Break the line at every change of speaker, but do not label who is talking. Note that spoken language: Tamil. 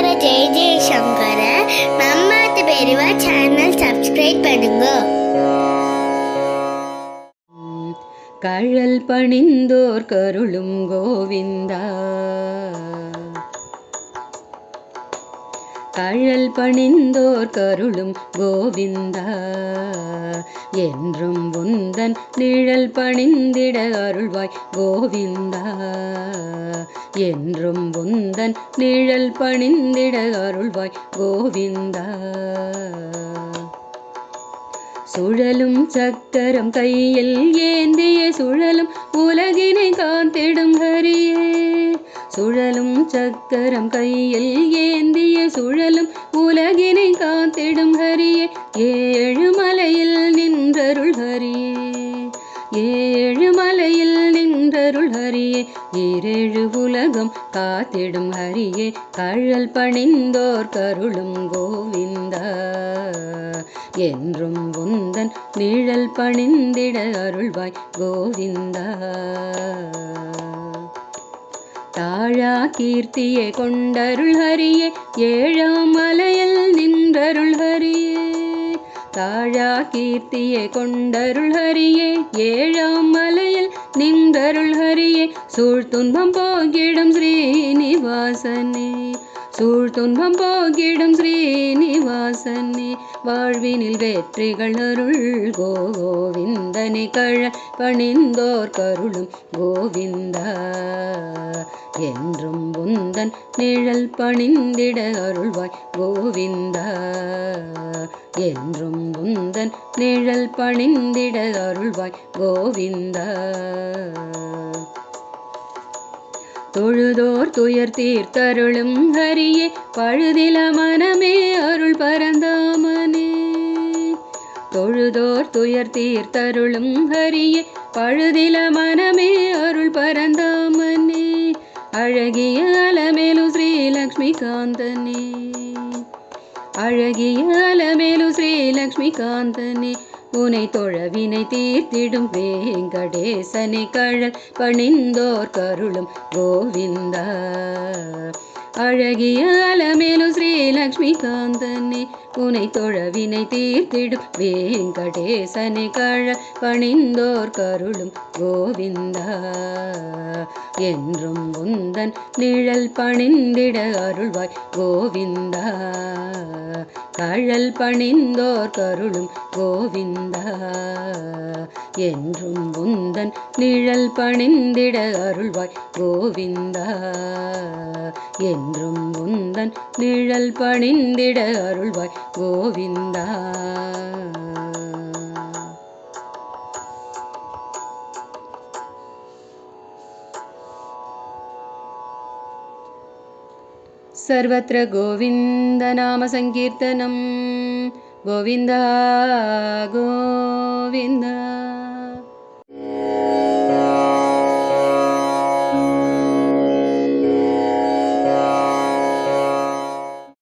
சங்கர ஜெய ஜெயசங்கர நம்மாத்து பெரியவா சேனல் சப்ஸ்கிரைப் பண்ணுங்க.
கழல் பணிந்தோர் கருளும் கோவிந்தா, கழல் பணிந்தோர் கருளும் கோவிந்தா, என்றும் உந்தன் நிழல் பணிந்திட அருள்வாய் கோவிந்தா, என்றும் உந்தன் நிழல் பணிந்திட அருள்வாய் கோவிந்தா. சுழலும் சக்கரம் கையில் ஏந்திய சுழலும் உலகினை காத்திடும் ஹரியே, சுழலும் சக்கரம் கையில் ஏந்திய சுழலும் உலகினை காத்திடும் ஹரியே, ஏழு மலையில் நின்றருள் ஹரியே, ஏழு மலையில் நின்றருள் ஹரியே, ஈரேழு உலகம் காத்திடும் ஹரியே, கழல் பணிந்தோர் கருளும் கோவிந்தா, என்றும் உந்தன் நிழல் பணிந்திட அருள்வாய் கோவிந்தா. தாழா கீர்த்தியை கொண்டருள் ஹரியே, ஏழாம் மலையில் நின்றருள் ஹரியே, தாழா கீர்த்தியை கொண்டருள் ஹரியே, ஏழாம் மலையில் நின்றருள் ஹரியே, சூழ்துன்பம் போகிடும் ஸ்ரீனிவாசனே, சூழ்துன்பம் போகிடும் ஸ்ரீனிவாசனே, வாழ்வினில் வெற்றிகள் அருள் கோவிந்தனை கழல் பணிந்தோர் கருளும் கோவிந்தா, என்றும் உந்தன் நிழல் பணிந்திட அருள்வாய் கோவிந்தா, என்றும் உந்தன் நிழல் பணிந்திட அருள்வாய் கோவிந்தா. தொழுதோர் துயர் தீர்த்தருளும் ஹரியே, பழுதில மனமே அருள் பரந்தாமனே, தொழுதோர் துயர் தீர்த்தருளும் ஹரியே, பழுதில மனமே அருள் பரந்தாமனே, அழகிய அலமேலு ஸ்ரீலக்ஷ்மி காந்தனே, அழகிய அலமேலு ஸ்ரீலக்ஷ்மி காந்தனே, உனை தொழவினை தீர்த்திடும் வேங்கடேசனை கழல் பணிந்தோர் கருளும் கோவிந்தா, அழகிய அலமேலு ஸ்ரீலக்ஷ்மி காந்தனே, உனை தொழவினை தீர்த்திடும் வேங்கடேசனை கழல் பணிந்தோர் கருளும் கோவிந்தா, என்றும் உந்தன் நிழல் பணிந்திட அருள்வாய் கோவிந்தா, கழல் பணிந்தோர் கருளும் கோவிந்தா, என்றும் உந்தன் நிழல் பணிந்திட அருள்வாய் கோவிந்தா, என்றும் உந்தன் நிழல் பணிந்திட அருள்வாய் கோவிந்தா. सर्वत्र गोविन्द नाम संकीर्तनं गोविन्द गोविन्द.